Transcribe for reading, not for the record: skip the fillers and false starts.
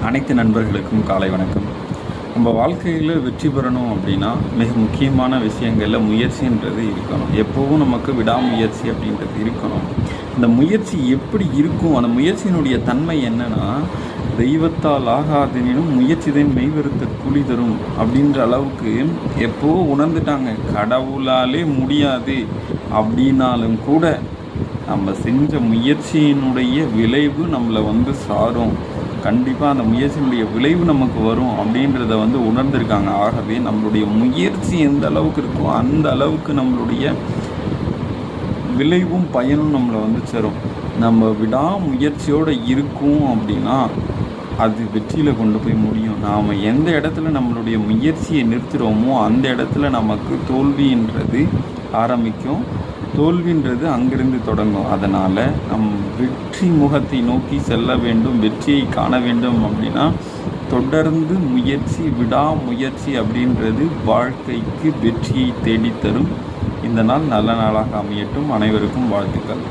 அனைத்து நண்பர்களுக்கும் காலை வணக்கம். நம்ம வாழ்க்கையில் வெற்றி பெறணும் அப்படின்னா மிக முக்கியமான விஷயங்களில் முயற்சின்றது இருக்கணும். எப்போவும் நமக்கு விடாமுயற்சி அப்படின்றது இருக்கணும். இந்த முயற்சி எப்படி இருக்கும், அந்த முயற்சியினுடைய தன்மை என்னன்னா, தெய்வத்தால் ஆகாதெனினும் முயற்சிதான் மெய்வருத்த கூலி தரும் அப்படின்ற அளவுக்கு எப்போ உணர்ந்துட்டாங்க. கடவுளாலே முடியாது அப்படின்னாலும் கூட நம்ம செஞ்ச முயற்சியினுடைய விளைவு நம்மளை சாரும். கண்டிப்பாக அந்த முயற்சியினுடைய விளைவு நமக்கு வரும் அப்படின்றத உணர்ந்திருக்காங்க. ஆகவே நம்மளுடைய முயற்சி எந்த அளவுக்கு இருக்கோ அந்த அளவுக்கு நம்மளுடைய விளைவும் பயனும் நம்மளை சேரும். நம்ம விடாமுயற்சியோடு இருக்கும் அப்படின்னா அது வெற்றியில் கொண்டு போய் முடியும். நாம் எந்த இடத்துல நம்மளுடைய முயற்சியை நிறுத்துகிறோமோ அந்த இடத்துல நமக்கு தோல்வின்றது ஆரம்பிக்கும். தோல்வின்றது அங்கிருந்து தொடங்கும். அதனால் நம் வெற்றி முகத்தை நோக்கி செல்ல வேண்டும், வெற்றியை காண வேண்டும் அப்படின்னா தொடர்ந்து முயற்சி, விடாமுயற்சி அப்படின்றது வாழ்க்கைக்கு வெற்றியை தேடித்தரும். இந்த நாள் நல்ல நாளாக அமையட்டும். அனைவருக்கும் வாழ்த்துக்கள்.